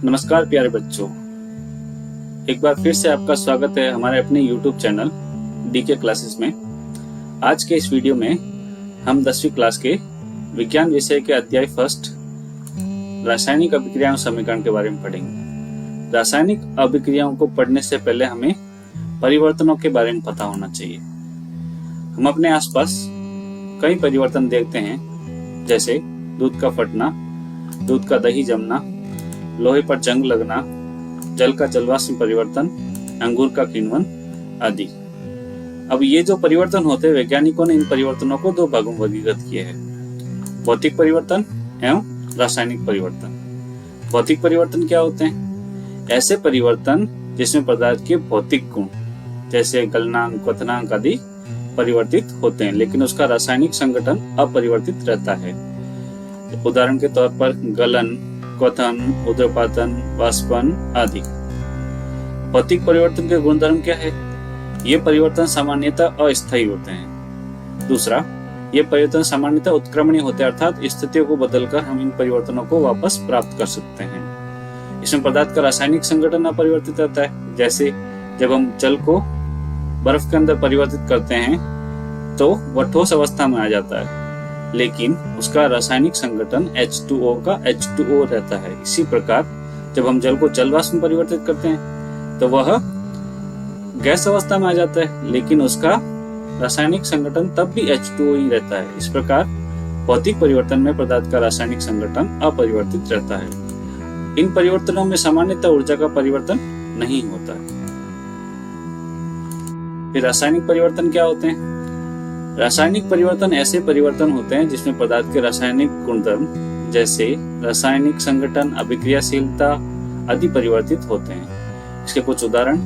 नमस्कार प्यारे बच्चों, एक बार फिर से आपका स्वागत है हमारे अपने YouTube चैनल डीके क्लासेस में। आज के इस वीडियो में हम 10वीं क्लास के विज्ञान विषय के अध्याय फर्स्ट रासायनिक अभिक्रियाओं समीकरण के बारे में पढ़ेंगे। रासायनिक अभिक्रियाओं को पढ़ने से पहले हमें परिवर्तनों के बारे में पता होना चाहिए। हम अपने आसपास कई परिवर्तन देखते हैं, जैसे दूध का फटना, दूध का दही जमना, लोहे पर जंग लगना, जल का जलवाष्प में परिवर्तन, अंगूर का किण्वन आदि। अब ये जो परिवर्तन होते हैं, वैज्ञानिकों ने इन परिवर्तनों को दो भागों में वर्गीकृत किए हैं, भौतिक परिवर्तन एवं रासायनिक परिवर्तन। भौतिक परिवर्तन क्या होते हैं? ऐसे परिवर्तन जिसमें पदार्थ के भौतिक गुण जैसे गलनांक, क्वथनांक आदि परिवर्तित होते हैं, लेकिन उसका रासायनिक संगठन अपरिवर्तित रहता है। उदाहरण के तौर पर गलन, क्वथन, ऊर्ध्वपातन, वाष्पन आदि। भौतिक परिवर्तन के गुणधर्म क्या है? ये परिवर्तन सामान्यतः अस्थायी होते हैं। दूसरा, ये परिवर्तन सामान्यतः उत्क्रमणीय होते हैं, अर्थात स्थितियों को बदलकर हम इन परिवर्तनों को वापस प्राप्त कर सकते हैं। इसमें पदार्थ का रासायनिक संगठन अपरिवर्तित रहता है। जैसे जब हम जल को बर्फ के अंदर परिवर्तित करते हैं तो वह ठोस अवस्था में आ जाता है, लेकिन उसका रासायनिक संगठन H2O का H2O रहता है। इसी प्रकार जब हम जल को जल वाष्प में परिवर्तित करते हैं तो वह गैस अवस्था में आ जाता है, लेकिन उसका रासायनिक संगठन तब भी H2O ही रहता है। इस प्रकार भौतिक परिवर्तन में पदार्थ का रासायनिक संगठन अपरिवर्तित रहता है। इन परिवर्तनों में सामान्यतः ऊर्जा का परिवर्तन नहीं होता है। फिर रासायनिक परिवर्तन क्या होते हैं? रासायनिक परिवर्तन ऐसे परिवर्तन होते हैं जिसमें पदार्थ के रासायनिक गुणधर्म जैसे रासायनिक संगठन, अभिक्रियाशीलता आदि परिवर्तित होते हैं। इसके कुछ उदाहरण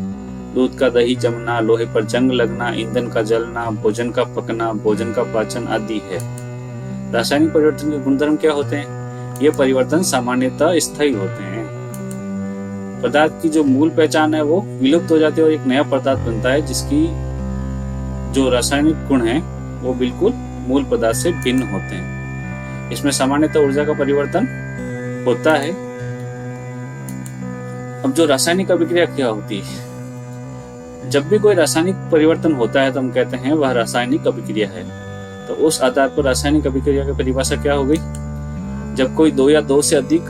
दूध का दही जमना, लोहे पर जंग लगना, ईंधन का जलना, भोजन का पकना, भोजन का पाचन आदि है। रासायनिक परिवर्तन के गुणधर्म क्या होते हैं? ये परिवर्तन सामान्यतः स्थायी होते हैं। पदार्थ की जो मूल पहचान है वो विलुप्त हो जाती है और एक नया पदार्थ बनता है जिसकी जो रासायनिक गुण है वो बिल्कुल मूल पदार्थ से भिन्न होते हैं। इसमें सामान्यतः ऊर्जा का परिवर्तन होता है। अब जो रासायनिक अभिक्रिया क्या होती है? जब भी कोई रासायनिक परिवर्तन होता है तो हम कहते हैं वह रासायनिक अभिक्रिया है। तो उस आधार पर रासायनिक अभिक्रिया की परिभाषा क्या हो गई? जब कोई दो या दो से अधिक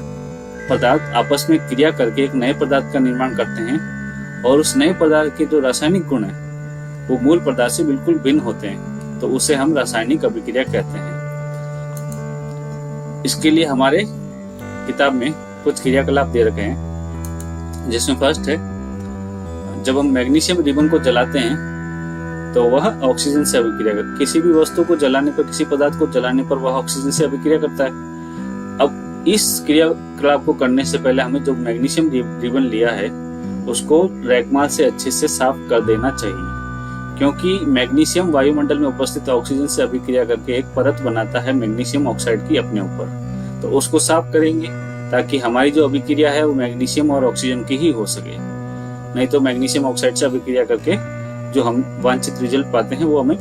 पदार्थ आपस में क्रिया करके एक नए पदार्थ का निर्माण करते हैं और उस नए पदार्थ के जो रासायनिक गुण है वो मूल पदार्थ से बिल्कुल भिन्न होते हैं, तो उसे हम रासायनिक अभिक्रिया कहते हैं। इसके लिए हमारे किताब में कुछ क्रियाकलाप दे रखे हैं, जिसमें फर्स्ट है, जब हम मैग्नीशियम रिबन को जलाते हैं तो वह ऑक्सीजन से अभिक्रिया करता है। किसी भी वस्तु को जलाने पर, किसी पदार्थ को जलाने पर वह ऑक्सीजन से अभिक्रिया करता है। अब इस क्रियाकलाप को करने से पहले हमें जो मैग्नीशियम रिबन लिया है उसको रैगमाल से अच्छे से साफ कर देना चाहिए, क्योंकि मैग्नीशियम वायुमंडल में उपस्थित ऑक्सीजन से अभिक्रिया करके एक परत बनाता है मैग्नीशियम ऑक्साइड की अपने ऊपर। तो उसको साफ करेंगे ताकि हमारी जो अभिक्रिया है वो मैग्नीशियम और ऑक्सीजन की ही हो सके, नहीं तो मैग्नीशियम ऑक्साइड से अभिक्रिया करके जो हम वांछित रिजल्ट पाते हैं वो हमें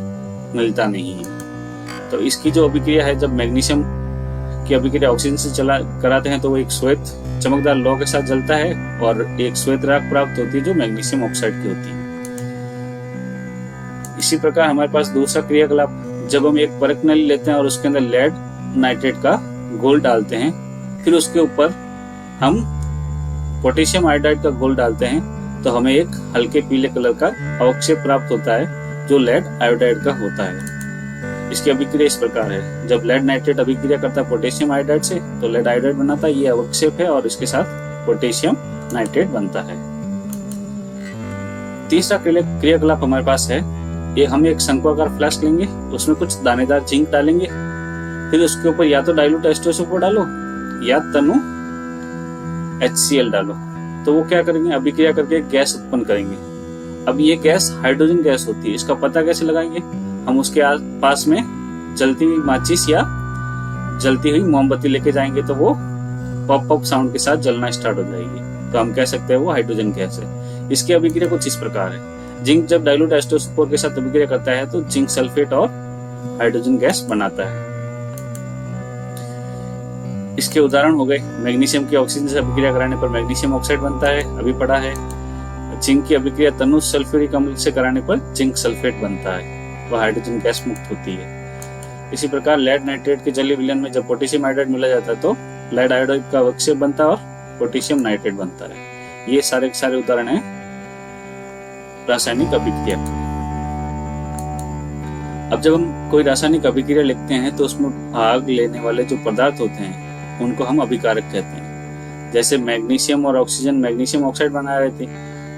मिलता नहीं है। तो इसकी जो अभिक्रिया है, जब मैग्नीशियम की अभिक्रिया ऑक्सीजन से कराते हैं तो वो एक श्वेत चमकदार लौह के साथ जलता है और एक श्वेत राख प्राप्त होती है जो मैग्नीशियम ऑक्साइड की होती है। इसी प्रकार हमारे पास दूसरा क्रियाकलाप, जब हम एक परख नली लेते हैं और उसके अंदर लेड नाइट्रेट का घोल डालते हैं, फिर उसके ऊपर हम पोटेशियम आयोडाइड का घोल डालते हैं, तो हमें एक हल्के पीले कलर का अवक्षेप प्राप्त होता है जो लेड आयोडाइड का होता है। इसकी अभिक्रिया इस प्रकार है, जब लेड नाइट्रेट अभिक्रिया करता है पोटेशियम आयोडाइड से तो लेड आयोडाइड बनाता है, ये अवक्षेप है और इसके साथ पोटेशियम नाइट्रेट बनता है। तीसरा क्रियाकलाप हमारे पास है, ये हम एक शंक्वाकार फ्लास्क लेंगे, उसमें कुछ दानेदार जिंक डालेंगे, फिर उसके ऊपर या तो डाइल्यूट H2SO4 डालो या तनु HCl डालो। तो वो क्या करेंगे? अभिक्रिया करके गैस उत्पन्न करेंगे। अब ये गैस हाइड्रोजन गैस होती है। इसका पता कैसे लगाएंगे? हम उसके पास में जलती हुई माचिस या जलती हुई मोमबत्ती लेके जाएंगे तो वो पॉप पॉप साउंड के साथ जलना स्टार्ट हो जाएगी, तो हम कह सकते हैं वो हाइड्रोजन गैस है। इसकी अभिक्रिया कुछ इस प्रकार है, जिंक जब डाइल्यूट H2SO4 के साथ अभिक्रिया करता है तो जिंक सल्फेट और हाइड्रोजन गैस बनाता है। इसके उदाहरण हो गए, मैग्नीशियम की ऑक्सीजन से अभिक्रिया कराने पर मैग्नीशियम ऑक्साइड बनता है, अभी पढ़ा है। जिंक की अभिक्रिया तनु सल्फ्यूरिक अम्ल से कराने पर जिंक सल्फेट बनता है, वह हाइड्रोजन गैस मुक्त होती है। इसी प्रकार लेड नाइट्रेट के जलीय विलयन में जब पोटेशियम आयोडाइड मिला जाता है तो लेड आयोडाइड का अवक्षेप बनता है और पोटेशियम नाइट्रेट बनता है। ये सारे उदाहरण हैं रासायनिक अभिक्रिया। अब जब हम कोई रासायनिक अभिक्रिया लिखते हैं तो उसमें भाग लेने वाले जो पदार्थ होते हैं उनको हम अभिकारक कहते हैं। जैसे मैग्नीशियम और ऑक्सीजन मैग्नीशियम ऑक्साइड बना रहे थे,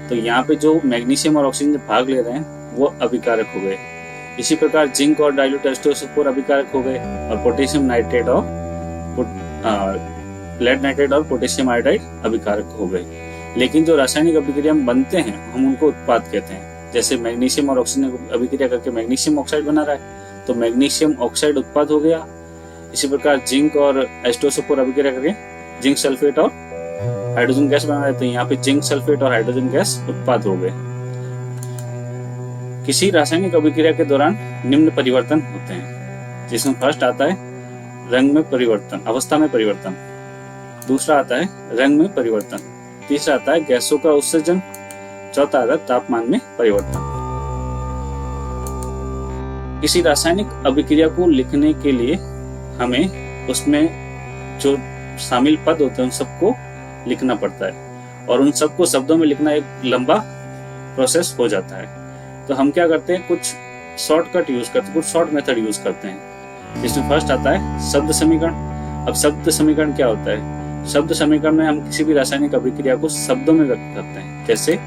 तो यहाँ पे जो मैग्नीशियम और ऑक्सीजन भाग ले रहे हैं वो अभिकारक हो गए। इसी प्रकार जिंक और डाइल्यूट H2SO4 अभिकारक हो गए और पोटेशियम नाइट्रेट और लेड नाइट्रेट और पोटेशियम आयोडाइड अभिकारक हो गए। लेकिन जो रासायनिक अभिक्रिया में बनते हैं हम उनको उत्पाद कहते हैं। जैसे मैग्नीशियम और ऑक्सीजन अभिक्रिया करके मैग्नीशियम ऑक्साइड बना रहा है तो मैग्नीशियम ऑक्साइड उत्पाद हो गया। इसी प्रकार जिंक और H2SO4 अभिक्रिया करके जिंक सल्फेट और हाइड्रोजन गैस बना रहे, तो यहाँ पे जिंक सल्फेट और हाइड्रोजन गैस उत्पाद हो गए। किसी रासायनिक अभिक्रिया के दौरान निम्न परिवर्तन होते हैं, जिसमें फर्स्ट आता है रंग में परिवर्तन, अवस्था में परिवर्तन। दूसरा आता है रंग में परिवर्तन। तीसरा आता है गैसों का उत्सर्जन। चौथा आता है तापमान में परिवर्तन। किसी रासायनिक अभिक्रिया को लिखने के लिए हमें उसमें जो शामिल पद होते हैं उन सबको लिखना पड़ता है और उन सबको शब्दों में लिखना एक लंबा प्रोसेस हो जाता है। तो हम क्या करते हैं, कुछ शॉर्टकट यूज करते हैं, कुछ शॉर्ट मेथड यूज करते हैं, जिसमें फर्स्ट आता है शब्द समीकरण। अब शब्द समीकरण क्या होता है? शब्द समीकरण में हम किसी भी रासायनिक अभिक्रिया को शब्दों में व्यक्त करते हैं। जैसे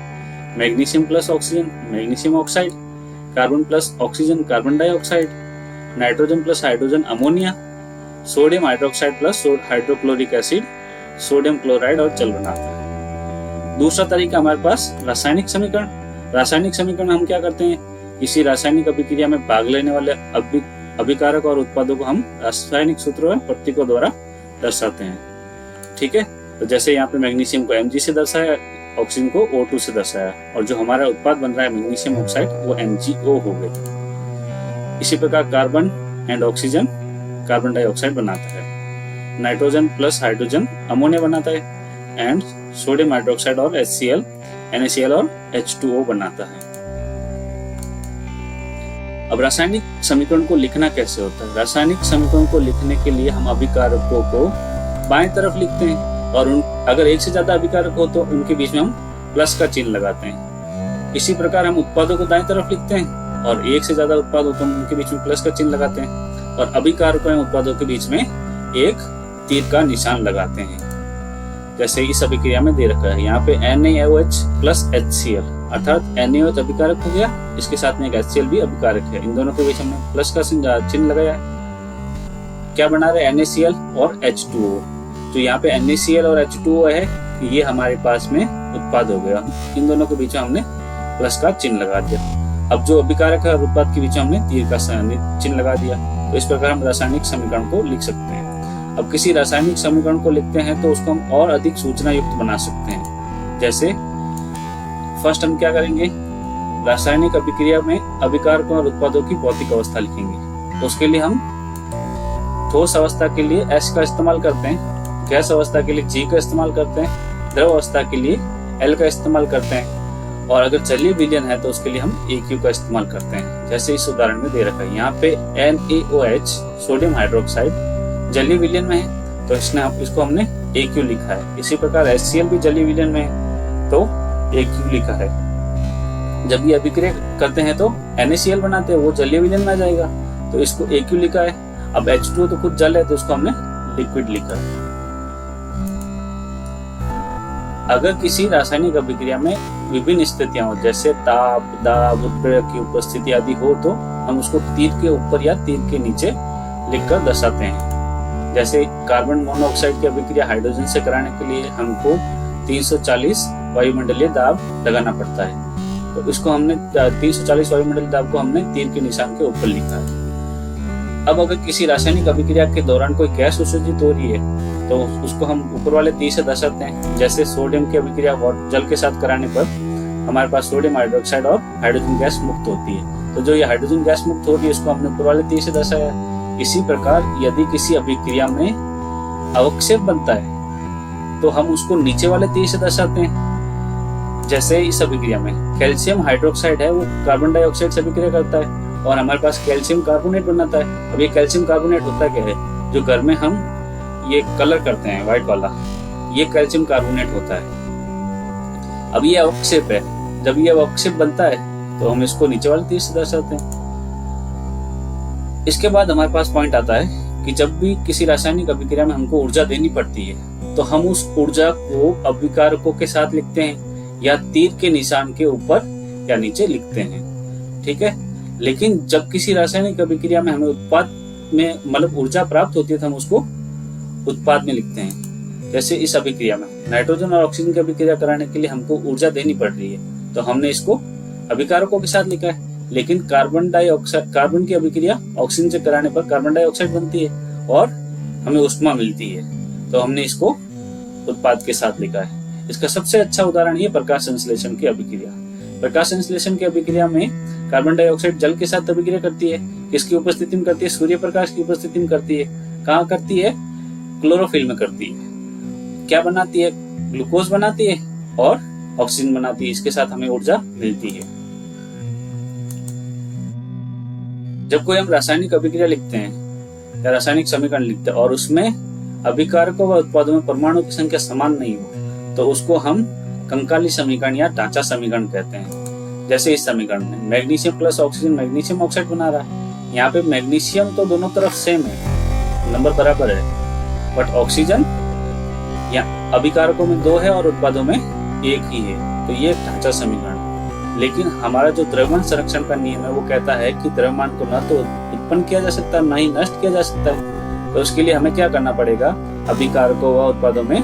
magnesium plus oxygen magnesium oxide, carbon plus oxygen carbon dioxide, nitrogen plus hydrogen ammonia, sodium hydroxide plus hydrochloric acid sodium chloride और जल बनाता है। दूसरा तरीका हमारे पास रासायनिक समीकरण। रासायनिक समीकरण हम क्या करते हैं, किसी रासायनिक अभिक्रिया में भाग लेने वाले अभिकारक और उत्पादों को हम रासायनिक सूत्रों और प्रतीकों द्वारा दर्शाते हैं। ठीक है, तो जैसे यहाँ पे मैग्नीशियम को Mg से दर्शाया, ऑक्सीजन को O2 से दर्शाया, और जो हमारा उत्पाद बन रहा है मैग्नीशियम ऑक्साइड वो MgO हो गए। इसी प्रकार carbon and oxygen carbon dioxide बनाता है, नाइट्रोजन प्लस हाइड्रोजन अमोनिया बनाता है एंड सोडियम हाइड्रोक्साइड और HCl NaCl और H2O बनाता है। अब रासायनिक समीकरण को लिखना कैसे होता है? रासायनिक समीकरण को लिखने के लिए हम अभिकारकों को बाएं तरफ लिखते हैं और अगर एक से ज्यादा अभिकारक हो तो उनके बीच में हम प्लस का चिन्ह लगाते हैं। इसी प्रकार हम उत्पादों को दाएं तरफ लिखते हैं और एक से ज्यादा उत्पाद हो तो हम उनके बीच में प्लस का चिन्ह लगाते हैं, और अभिकारकों एवं उत्पादों के बीच में एक तीर का निशान लगाते हैं। जैसे इस अभिक्रिया में दे रखा है यहाँ पे NaOH प्लस HCl, अर्थात NaOH अभिकारक हो गया, इसके साथ में एक HCl भी अभिकारक है। इन दोनों के बीच हमने प्लस का चिन्ह लगाया। क्या बना रहे NaCl और H2O, तो यहाँ पे NaCl और H2O है, ये हमारे पास में उत्पाद हो गया। इन दोनों के बीच में हमने प्लस का चिन्ह लगा दिया। अब जो अभिकारक है और उत्पाद के बीच में हमने तीर का चिन्ह लगा दिया। तो इस प्रकार हम रासायनिक समीकरण को लिख सकते हैं। अब किसी रासायनिक समीकरण को लिखते हैं तो उसको हम और अधिक सूचना युक्त बना सकते हैं। जैसे फर्स्ट हम क्या करेंगे, रासायनिक अभिक्रिया में अभिकारकों और उत्पादों की भौतिक अवस्था लिखेंगे। उसके लिए हम ठोस अवस्था के लिए H का इस्तेमाल करते हैं, गैस अवस्था के लिए G का इस्तेमाल करते हैं, द्रव अवस्था के लिए L का इस्तेमाल करते हैं, और अगर जलीय विलयन है तो उसके लिए हम AQ का इस्तेमाल करते हैं। जैसे इस उदाहरण में दे रखा है, यहाँ पे NaOH सोडियम हाइड्रोक्साइड जलीय विलयन में है तो इसको हमने AQ लिखा है। इसी प्रकार HCl भी जलीय विलयन में है तो AQ लिखा है। जब ये अभिक्रिया करते हैं तो NaCl बनाते हैं, वो जलीय विलयन में आ जाएगा तो इसको AQ लिखा है। अब H2O तो खुद जल है तो इसको हमने लिक्विड लिखा है। अगर किसी रासायनिक अभिक्रिया में विभिन्न स्थितियां हो, जैसे ताप, दाब, उत्प्रेरक की उपस्थिति आदि हो, तो हम उसको तीर के ऊपर या तीर के नीचे लिखकर दर्शाते हैं। जैसे कार्बन मोनोऑक्साइड की अभिक्रिया हाइड्रोजन से कराने के लिए हमको 340 वायुमंडलीय दाब लगाना पड़ता है, तो इसको हमने 340 वायुमंडलीय दाब को हमने तीर के निशान के ऊपर लिखा है। अब अगर किसी रासायनिक अभिक्रिया के दौरान कोई गैस उत्सर्जित हो रही है तो उसको हम ऊपर वाले तीर से दर्शाते हैं। जैसे सोडियम की अभिक्रिया जल के साथ कराने पर हमारे पास सोडियम हाइड्रोक्साइड और हाइड्रोजन गैस मुक्त होती है, तो जो ये हाइड्रोजन गैस मुक्त हो रही है इसको हमने ऊपर वाले तीर से दर्शाया। इसी प्रकार यदि किसी अभिक्रिया में अवक्षेप बनता है तो हम उसको नीचे वाले तीर से दर्शाते हैं। जैसे इस अभिक्रिया में कैल्शियम हाइड्रोक्साइड है, वो कार्बन डाइऑक्साइड से अभिक्रिया करता है और हमारे पास कैल्शियम कार्बोनेट बनाता है। अब ये कैल्शियम कार्बोनेट होता क्या है, जो घर में हम ये कलर करते हैं व्हाइट वाला, ये कैल्शियम कार्बोनेट होता है। अब ये अवक्षेप है, जब ये अवक्षेप बनता है तो हम इसको नीचे वाले तीर से दर्शाते हैं। इसके बाद हमारे पास पॉइंट आता है कि जब भी किसी रासायनिक अभिक्रिया में हमको ऊर्जा देनी पड़ती है तो हम उस ऊर्जा को अभिकारकों के साथ लिखते हैं या तीर के निशान के ऊपर या नीचे लिखते हैं, ठीक है। लेकिन जब किसी रासायनिक अभिक्रिया में हमें उत्पाद में मतलब ऊर्जा प्राप्त होती है तो हम उसको उत्पाद में लिखते हैं। जैसे इस अभिक्रिया में नाइट्रोजन और ऑक्सीजन की अभिक्रिया कराने के लिए हमको ऊर्जा देनी पड़ रही है तो हमने इसको अभिकारकों के साथ लिखा है। लेकिन कार्बन की अभिक्रिया ऑक्सीजन से कराने पर कार्बन डाइऑक्साइड बनती है और हमें ऊष्मा मिलती है तो हमने इसको उत्पाद के साथ लिखा है। इसका सबसे अच्छा उदाहरण है प्रकाश संश्लेषण की अभिक्रिया। प्रकाश संश्लेषण की अभिक्रिया में कार्बन डाइऑक्साइड जल के साथ अभिक्रिया करती है। किसकी उपस्थिति में करती है, सूर्य प्रकाश की उपस्थिति में करती है। कहाँ करती है, क्लोरोफिल में करती है। क्या बनाती है, ग्लूकोज बनाती है और ऑक्सीजन बनाती है। इसके साथ हमें ऊर्जा मिलती है। जब कोई हम रासायनिक अभिक्रिया लिखते हैं या रासायनिक समीकरण लिखते हैं और उसमें अभिकारकों व उत्पादों में परमाणु की संख्या समान नहीं हो तो उसको हम कंकाली समीकरण या ढांचा समीकरण कहते हैं। जैसे इस समीकरण में magnesium plus oxygen magnesium oxide बना रहा है। यहाँ पे मैग्नीशियम तो दोनों तरफ सेम है, नंबर बराबर है, बट ऑक्सीजन या अभिकारकों में 2 है और उत्पादों में 1 ही है, तो ये ढांचा समीकरण। लेकिन हमारा जो द्रव्यमान संरक्षण का नियम है वो कहता है कि द्रव्यमान को न तो उत्पन्न किया जा सकता है, न ही नष्ट किया जा सकता है। तो उसके लिए हमें क्या करना पड़ेगा, अभिकारकों व उत्पादों में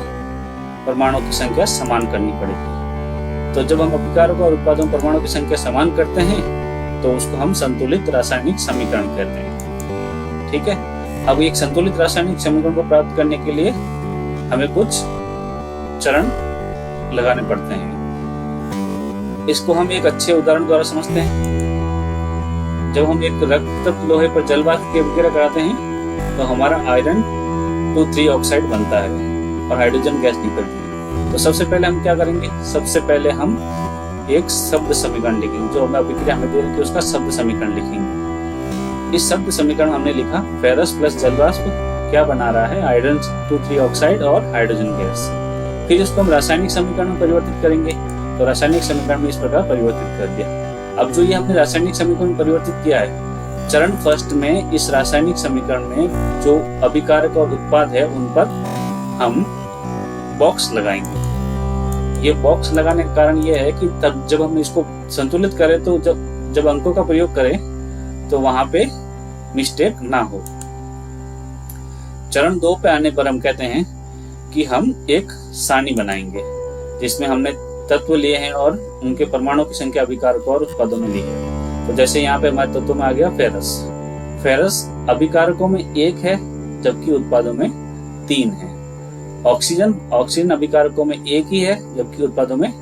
परमाणुओं की संख्या समान करनी पड़ेगी। तो जब हम अभिकारकों और उत्पादों में परमाणुओं की संख्या समान करते हैं तो उसको हम संतुलित रासायनिक समीकरण कहते हैं, ठीक है। अब एक संतुलित रासायनिक समीकरण को प्राप्त करने के लिए हमें कुछ चरण लगाने पड़ते हैं। इसको हम एक अच्छे उदाहरण द्वारा समझते हैं। जब हम एक रक्त लोहे पर जल वाष्प की अभिक्रिया कराते हैं तो हमारा आयरन 2,3 ऑक्साइड बनता है और हाइड्रोजन गैस निकलती है। तो सबसे पहले हम क्या करेंगे, सबसे पहले हम एक शब्द समीकरण लिखेंगे। जो हमें अभिक्रिया हमें दे रही है उसका शब्द समीकरण लिखेंगे। इस शब्द समीकरण हमने लिखा फेरस प्लस जल वाष्प क्या बना रहा है, आयरन 2,3 ऑक्साइड और हाइड्रोजन गैस। फिर इसको हम रासायनिक समीकरण में परिवर्तित करेंगे। तो रासायनिक समीकरण में इस प्रकार परिवर्तित कर दिया। अब जो ये हमने रासायनिक समीकरण परिवर्तित किया है, चरण फर्स्ट में इस रासायनिक समीकरण में जो अभिकारक और उत्पाद है उन पर हम बॉक्स लगाएंगे। ये बॉक्स लगाने का कारण ये है कि तब जब हम इसको संतुलित करें तो जब अंकों का प्रयोग करें तो वहां पे मिस्टेक ना हो। चरण 2 पे आने पर हम कहते हैं कि हम एक सारणी बनाएंगे जिसमें हमने तत्व लिए हैं और उनके परमाणुओं की संख्या अभिकारकों और उत्पादों में ली है। तो जैसे यहाँ पे हमारे तत्वों में आ गया फेरस। फेरस अभिकारकों में 1 है जबकि उत्पादों में 3 है। ऑक्सीजन अभिकारकों में 1 ही है जबकि उत्पादों में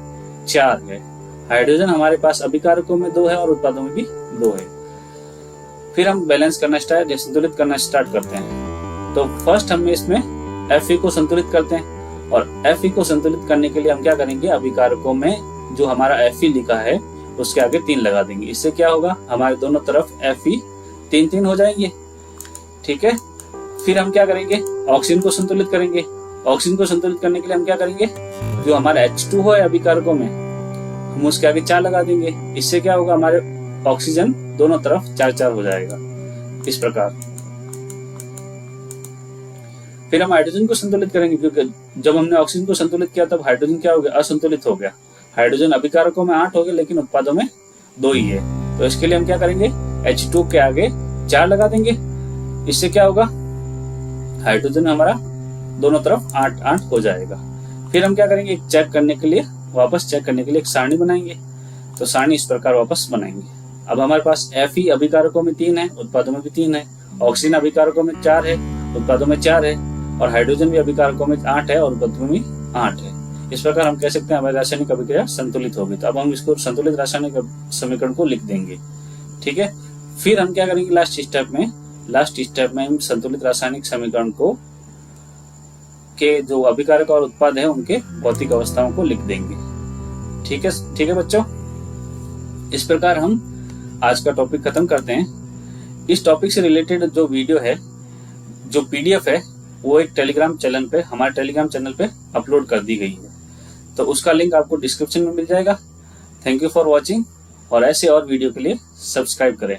4 है। हाइड्रोजन हमारे पास अभिकारकों में 2 है और उत्पादों में भी 2 है। फिर हम बैलेंस करना संतुलित करना स्टार्ट करते हैं। तो फर्स्ट हम इसमें Fe को संतुलित करते हैं और Fe को संतुलित करने के लिए हम क्या करेंगे, अभिकारकों में जो हमारा Fe लिखा है उसके आगे 3 लगा देंगे। इससे क्या होगा, हमारे दोनों तरफ Fe 3-3 हो जाएंगे, ठीक है। फिर हम क्या करेंगे, ऑक्सीजन को संतुलित करेंगे। ऑक्सीजन को संतुलित करने के लिए हम क्या करेंगे, जो हमारा H2 है अभिकारकों में हम उसके आगे 4 लगा देंगे। इससे क्या होगा, हमारे ऑक्सीजन दोनों तरफ 4-4 हो जाएगा इस प्रकार। फिर हम हाइड्रोजन को संतुलित करेंगे क्योंकि जब हमने ऑक्सीजन को संतुलित किया तब हाइड्रोजन क्या हो गया, असंतुलित हो गया। हाइड्रोजन अभिकारकों में 8 हो गए लेकिन उत्पादों में 2 ही है। तो इसके लिए हम क्या करेंगे, H2 के आगे 4 लगा देंगे। इससे क्या होगा, हाइड्रोजन हमारा दोनों तरफ 8-8 हो जाएगा। फिर हम क्या करेंगे, वापस चेक करने के लिए एक सारणी बनाएंगे। तो सारणी इस प्रकार वापस बनाएंगे। अब हमारे पास Fe अभिकारकों में 3 है, उत्पादों में भी 3 है। ऑक्सीजन अभिकारकों में 4 है, उत्पादों में 4 है और हाइड्रोजन भी अभिकारकों में 8 है और उत्पादों में 8 है। इस प्रकार हम कह सकते हैं हमारी रासायनिक अभिक्रिया संतुलित होगी। तो अब हम इसको संतुलित रासायनिक समीकरण को लिख देंगे, ठीक है। फिर हम क्या करेंगे, लास्ट स्टेप में हम संतुलित रासायनिक समीकरण को के जो अभिकारक और उत्पाद है उनके भौतिक अवस्थाओं को लिख देंगे। ठीक है बच्चों, इस प्रकार हम आज का टॉपिक खत्म करते हैं। इस टॉपिक से रिलेटेड जो वीडियो है, जो पीडीएफ है, वो एक टेलीग्राम चैनल पे, हमारे टेलीग्राम चैनल पे अपलोड कर दी गई है, तो उसका लिंक आपको डिस्क्रिप्शन में मिल जाएगा। थैंक यू फॉर वॉचिंग, और ऐसे और वीडियो के लिए सब्सक्राइब करें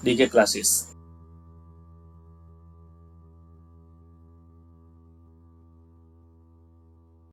डीके क्लासेस।